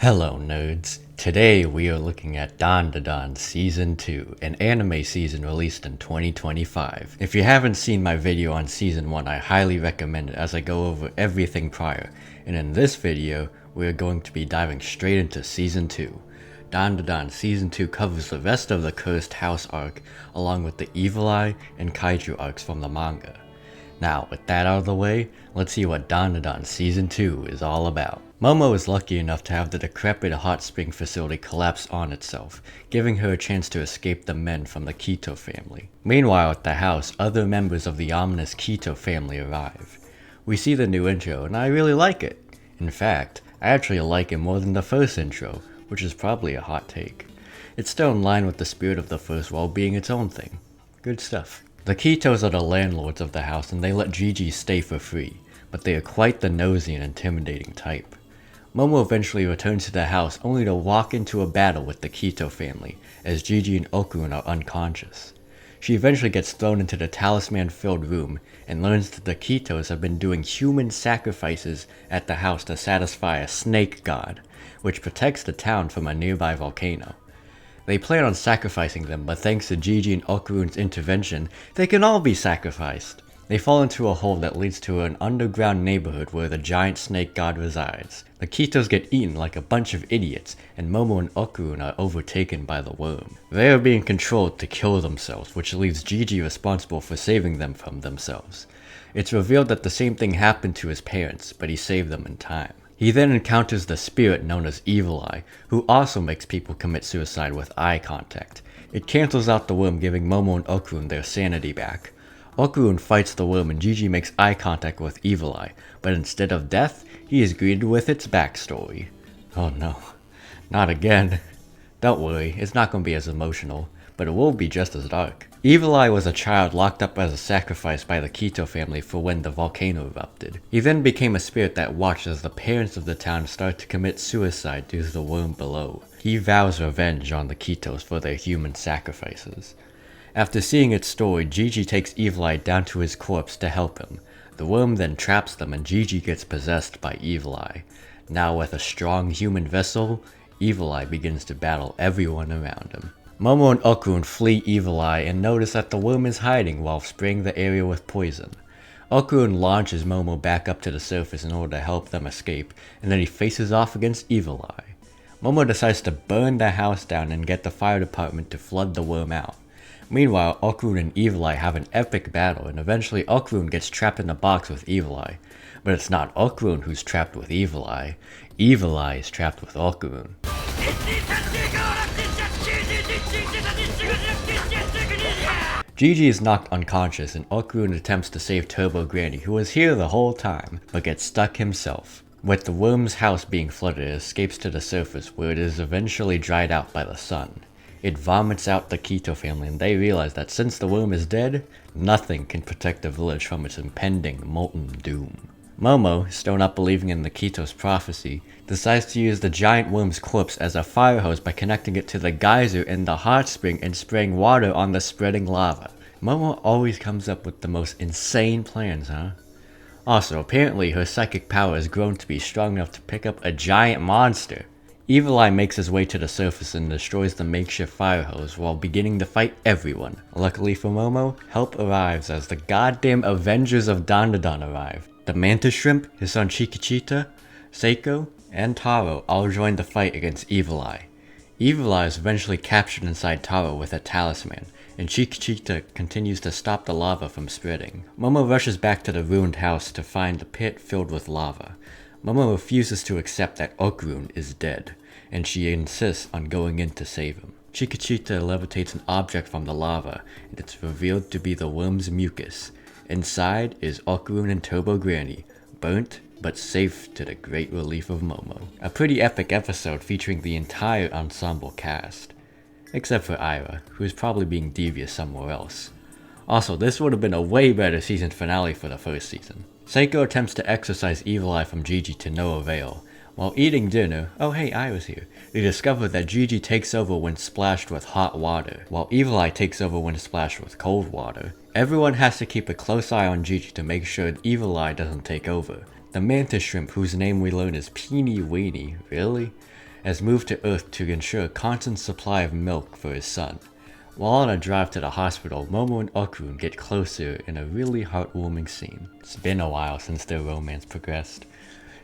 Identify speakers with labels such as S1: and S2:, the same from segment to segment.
S1: Hello nerds! Today we are looking at Dandadan Season 2, an anime season released in 2025. If you haven't seen my video on Season 1, I highly recommend it as I go over everything prior, and in this video, we are going to be diving straight into Season 2. Dandadan Season 2 covers the rest of the Cursed House arc, along with the Evil Eye and Kaiju arcs from the manga. Now, with that out of the way, let's see what Dandadan Season 2 is all about. Momo is lucky enough to have the decrepit hot spring facility collapse on itself, giving her a chance to escape the men from the Kito family. Meanwhile, at the house, other members of the ominous Kito family arrive. We see the new intro, and I really like it. In fact, I actually like it more than the first intro, which is probably a hot take. It's still in line with the spirit of the first while being its own thing. Good stuff. The Kitos are the landlords of the house and they let Gigi stay for free, but they are quite the nosy and intimidating type. Momo eventually returns to the house only to walk into a battle with the Kito family, as Gigi and Okarun are unconscious. She eventually gets thrown into the talisman-filled room and learns that the Kitos have been doing human sacrifices at the house to satisfy a snake god, which protects the town from a nearby volcano. They plan on sacrificing them, but thanks to Gigi and Okarun's intervention, they can all be sacrificed. They fall into a hole that leads to an underground neighborhood where the giant snake god resides. The Kitos get eaten like a bunch of idiots, and Momo and Okarun are overtaken by the worm. They are being controlled to kill themselves, which leaves Gigi responsible for saving them from themselves. It's revealed that the same thing happened to his parents, but he saved them in time. He then encounters the spirit known as Evil Eye, who also makes people commit suicide with eye contact. It cancels out the worm, giving Momo and Okarun their sanity back. Okarun fights the worm and Gigi makes eye contact with Evil Eye, but instead of death, he is greeted with its backstory. Oh no, not again. Don't worry, it's not going to be as emotional, but it will be just as dark. Evil Eye was a child locked up as a sacrifice by the Kito family for when the volcano erupted. He then became a spirit that watched as the parents of the town start to commit suicide due to the worm below. He vows revenge on the Kitos for their human sacrifices. After seeing its story, Gigi takes Evil Eye down to his corpse to help him. The worm then traps them and Gigi gets possessed by Evil Eye. Now with a strong human vessel, Evil Eye begins to battle everyone around him. Momo and Okarun flee Evil Eye and notice that the worm is hiding while spraying the area with poison. Okarun launches Momo back up to the surface in order to help them escape, and then he faces off against Evil Eye. Momo decides to burn the house down and get the fire department to flood the worm out. Meanwhile, Okarun and Evil Eye have an epic battle, and eventually Okarun gets trapped in a box with Evil Eye. But it's not Okarun who's trapped with Evil Eye. Evil Eye is trapped with Okarun. Gigi is knocked unconscious and Okarun attempts to save Turbo Granny, who was here the whole time, but gets stuck himself. With the worm's house being flooded, it escapes to the surface where it is eventually dried out by the sun. It vomits out the Kito family and they realize that since the worm is dead, nothing can protect the village from its impending molten doom. Momo, still not believing in the Kito's prophecy, decides to use the giant worm's corpse as a fire hose by connecting it to the geyser in the hot spring and spraying water on the spreading lava. Momo always comes up with the most insane plans, huh? Also, apparently her psychic power has grown to be strong enough to pick up a giant monster. Evil Eye makes his way to the surface and destroys the makeshift fire hose while beginning to fight everyone. Luckily for Momo, help arrives as the goddamn Avengers of Dandadan arrive. The Mantis Shrimp, his son Chikichita, Seiko, and Taro all join the fight against Evil Eye. Evil Eye is eventually captured inside Taro with a talisman, and Chikichita continues to stop the lava from spreading. Momo rushes back to the ruined house to find the pit filled with lava. Momo refuses to accept that Okarun is dead, and she insists on going in to save him. Chikichita levitates an object from the lava, and it's revealed to be the worm's mucus. Inside is Okarun and Turbo Granny, burnt but safe to the great relief of Momo. A pretty epic episode featuring the entire ensemble cast. Except for Ira, who is probably being devious somewhere else. Also, this would have been a way better season finale for the first season. Seiko attempts to exorcise Evil Eye from Gigi to no avail. While eating dinner, oh hey, Ira's here, they discover that Gigi takes over when splashed with hot water, while Evil Eye takes over when splashed with cold water. Everyone has to keep a close eye on Gigi to make sure Evil Eye doesn't take over. The Mantis Shrimp, whose name we learn is Peeny Weeny, really? has moved to Earth to ensure a constant supply of milk for his son. While on a drive to the hospital, Momo and Okarun get closer in a really heartwarming scene. It's been a while since their romance progressed.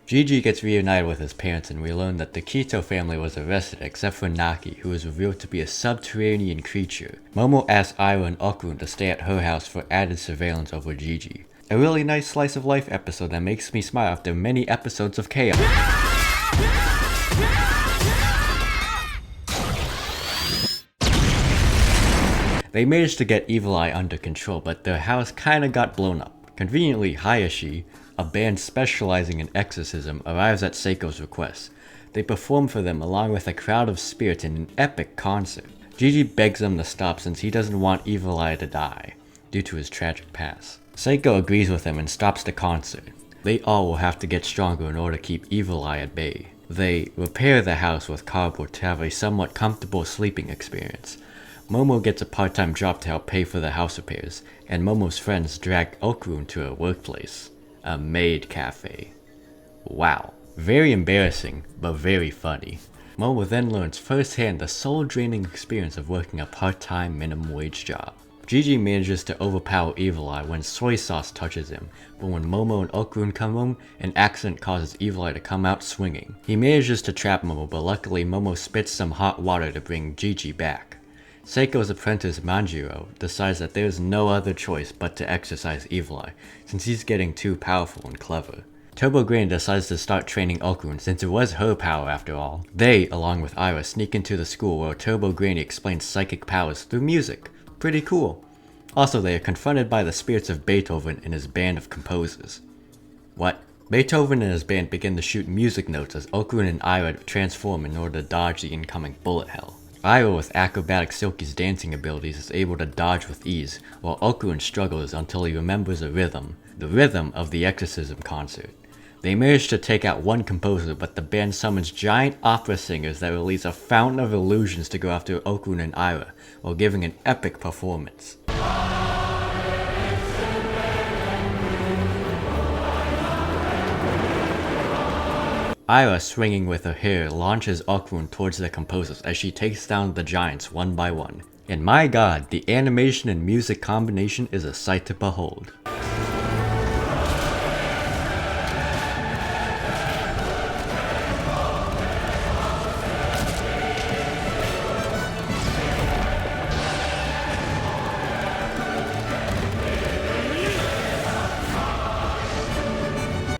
S1: Gigi gets reunited with his parents, and we learn that the Kito family was arrested except for Naki, who is revealed to be a subterranean creature. Momo asks Ira and Okarun to stay at her house for added surveillance over Gigi. A really nice slice of life episode that makes me smile after many episodes of chaos. They managed to get Evil Eye under control, but their house kinda got blown up. Conveniently, Hayashi, a band specializing in exorcism, arrives at Seiko's request. They perform for them along with a crowd of spirits in an epic concert. Gigi begs them to stop since he doesn't want Evil Eye to die, due to his tragic past. Seiko agrees with him and stops the concert. They all will have to get stronger in order to keep Evil Eye at bay. They repair the house with cardboard to have a somewhat comfortable sleeping experience. Momo gets a part-time job to help pay for the house repairs, and Momo's friends drag Okarun to a workplace. A maid cafe. Wow. Very embarrassing, but very funny. Momo then learns firsthand the soul-draining experience of working a part-time minimum wage job. Gigi manages to overpower Evil Eye when soy sauce touches him, but when Momo and Okarun come home, an accident causes Evil Eye to come out swinging. He manages to trap Momo, but luckily Momo spits some hot water to bring Gigi back. Seiko's apprentice Manjiro decides that there is no other choice but to exorcise Evil Eye, since he's getting too powerful and clever. Turbo Granny decides to start training Okarun since it was her power after all. They, along with Ira, sneak into the school where Turbo Granny explains psychic powers through music. Pretty cool. Also, they are confronted by the spirits of Beethoven and his band of composers. What? Beethoven and his band begin to shoot music notes as Okarun and Ira transform in order to dodge the incoming bullet hell. Ira, with acrobatic Silky's dancing abilities, is able to dodge with ease, while Okarun struggles until he remembers a rhythm, the rhythm of the exorcism concert. They manage to take out one composer, but the band summons giant opera singers that release a fountain of illusions to go after Okarun and Ira, while giving an epic performance. Ira, swinging with her hair, launches Okarun towards the composers as she takes down the giants one by one. And my god, the animation and music combination is a sight to behold.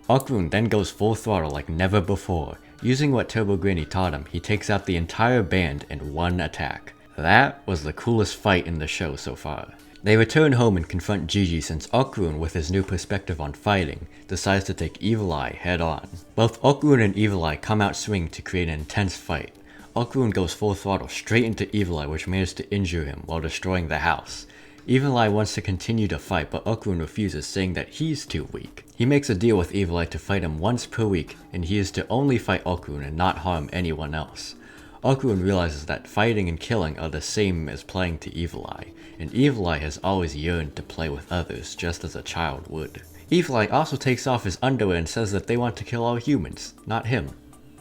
S1: Okarun then goes full throttle like never before. Using what Turbo Granny taught him, he takes out the entire band in one attack. That was the coolest fight in the show so far. They return home and confront Gigi since Okarun, with his new perspective on fighting, decides to take Evil Eye head on. Both Okarun and Evil Eye come out swinging to create an intense fight. Okarun goes full throttle straight into Evil Eye, which manages to injure him while destroying the house. Evil Eye wants to continue to fight, but Okarun refuses, saying that he's too weak. He makes a deal with Evil Eye to fight him once per week, and he is to only fight Okarun and not harm anyone else. Okarun realizes that fighting and killing are the same as playing to Evil Eye, and Evil Eye has always yearned to play with others, just as a child would. Evil Eye also takes off his underwear and says that they want to kill all humans, not him.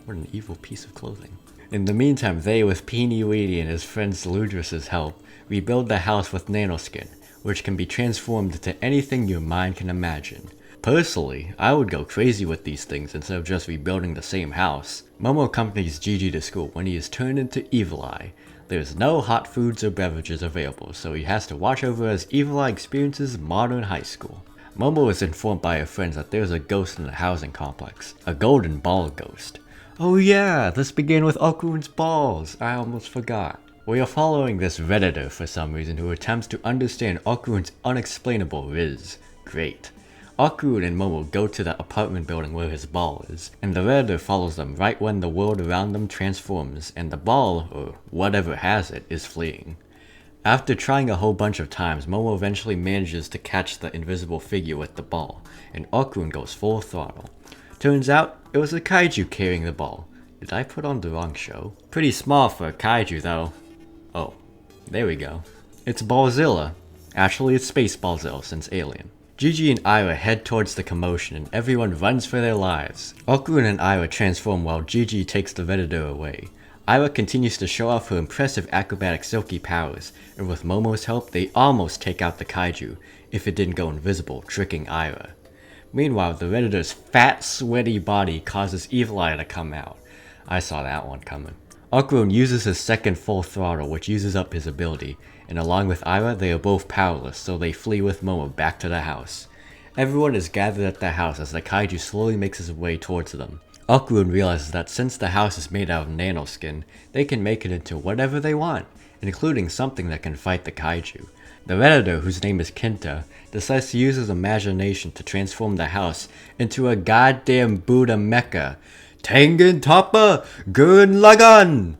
S1: What an evil piece of clothing. In the meantime, they, with Peony Weedy and his friend Ludrus's help, rebuild the house with nanoskin, which can be transformed into anything your mind can imagine. Personally, I would go crazy with these things instead of just rebuilding the same house. Momo accompanies Gigi to school when he is turned into Evil Eye. There's no hot foods or beverages available, so he has to watch over as Evil Eye experiences modern high school. Momo is informed by her friends that there's a ghost in the housing complex, a golden ball ghost. Oh yeah, this began with Okarun's balls, I almost forgot. We are following this redditor for some reason who attempts to understand Okarun's unexplainable riz. Great. Okarun and Momo go to the apartment building where his ball is, and the redditor follows them right when the world around them transforms and the ball, or whatever has it, is fleeing. After trying a whole bunch of times, Momo eventually manages to catch the invisible figure with the ball, and Okarun goes full throttle. Turns out, it was a kaiju carrying the ball. Did I put on the wrong show? Pretty small for a kaiju though. Oh, there we go. It's Ballzilla. Actually, it's Space Ballzilla since Alien. Gigi and Ira head towards the commotion and everyone runs for their lives. Okarun and Ira transform while Gigi takes the Redditor away. Ira continues to show off her impressive acrobatic silky powers, and with Momo's help they almost take out the kaiju, if it didn't go invisible, tricking Ira. Meanwhile, the Redditor's fat, sweaty body causes Evil Eye to come out. I saw that one coming. Okarun uses his second full throttle, which uses up his ability, and along with Ira, they are both powerless, so they flee with Momo back to the house. Everyone is gathered at the house as the kaiju slowly makes its way towards them. Okarun realizes that since the house is made out of nanoskin, they can make it into whatever they want, including something that can fight the kaiju. The Redditor, whose name is Kenta, decides to use his imagination to transform the house into a goddamn Buddha mecha. Tengen Toppa Gurren Lagann!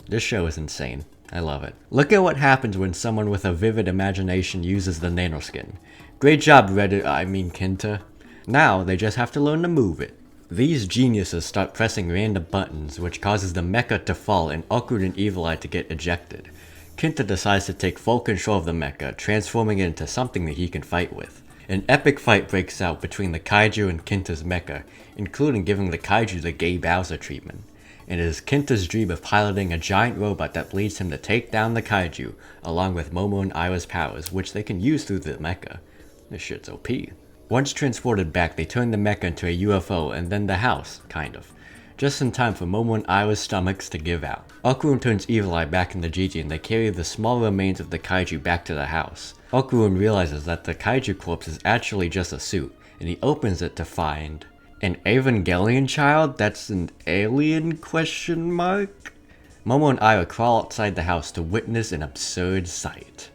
S1: This show is insane. I love it. Look at what happens when someone with a vivid imagination uses the nanoskin. Great job, Kenta. Now they just have to learn to move it. These geniuses start pressing random buttons, which causes the mecha to fall and Okarun and Evil Eye to get ejected. Kenta decides to take full control of the mecha, transforming it into something that he can fight with. An epic fight breaks out between the kaiju and Kenta's mecha, including giving the kaiju the gay Bowser treatment. And it is Kenta's dream of piloting a giant robot that leads him to take down the kaiju, along with Momo and Ira's powers, which they can use through the mecha. This shit's OP. Once transported back, they turn the mecha into a UFO and then the house, kind of. Just in time for Momo and Ira's stomachs to give out. Okarun turns Evil Eye back into Gigi and they carry the small remains of the kaiju back to the house. Okarun realizes that the kaiju corpse is actually just a suit, and he opens it to find an Evangelion child? That's an alien question mark? Momo and Ira crawl outside the house to witness an absurd sight.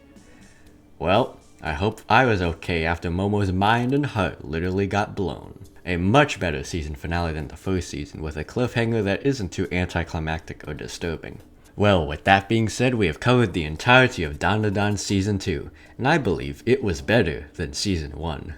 S1: Well, I hope Ira's okay after Momo's mind and heart literally got blown. A much better season finale than the first season, with a cliffhanger that isn't too anticlimactic or disturbing. Well, with that being said, we have covered the entirety of Dandadan Season 2, and I believe it was better than Season 1.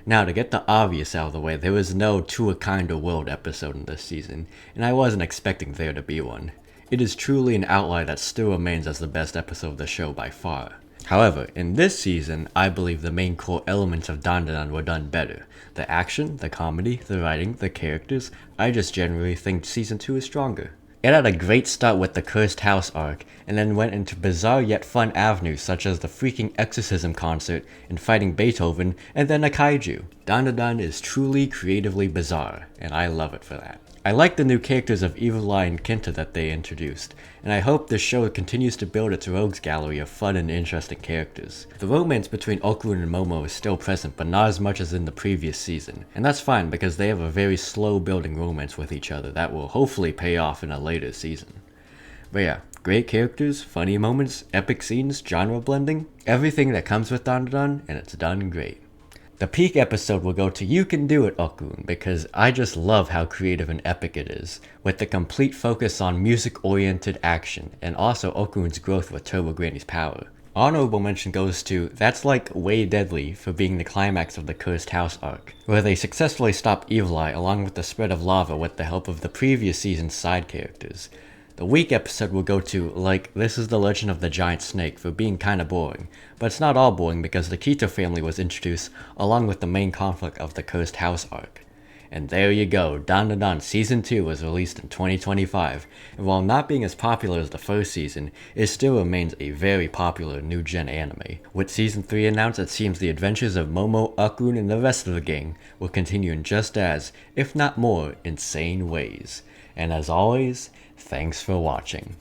S1: Now, to get the obvious out of the way, there was no To a Kinder World episode in this season, and I wasn't expecting there to be one. It is truly an outlier that still remains as the best episode of the show by far. However, in this season, I believe the main core elements of Dandadan were done better. The action, the comedy, the writing, the characters, I just generally think Season 2 is stronger. It had a great start with the Cursed House arc, and then went into bizarre yet fun avenues such as the freaking exorcism concert and fighting Beethoven, and then a kaiju. Dandadan is truly creatively bizarre, and I love it for that. I like the new characters of Evil Eye and Kenta that they introduced, and I hope this show continues to build its rogues gallery of fun and interesting characters. The romance between Okarun and Momo is still present, but not as much as in the previous season, and that's fine because they have a very slow building romance with each other that will hopefully pay off in a later season. But yeah, great characters, funny moments, epic scenes, genre blending, everything that comes with Dandadan, and it's done great. The peak episode will go to You Can Do It, Okarun, because I just love how creative and epic it is, with the complete focus on music-oriented action, and also Okarun's growth with Turbo Granny's power. Honorable mention goes to That's Like Way Deadly for being the climax of the Cursed House arc, where they successfully stop Evil Eye along with the spread of lava with the help of the previous season's side characters. The weak episode will go to, like, This is the Legend of the Giant Snake for being kinda boring, but it's not all boring because the Kito family was introduced along with the main conflict of the Cursed House arc. And there you go, Dandadan Season 2 was released in 2025, and while not being as popular as the first season, it still remains a very popular new-gen anime. With Season 3 announced, it seems the adventures of Momo, Okarun, and the rest of the gang will continue in just as, if not more, insane ways. And as always, thanks for watching.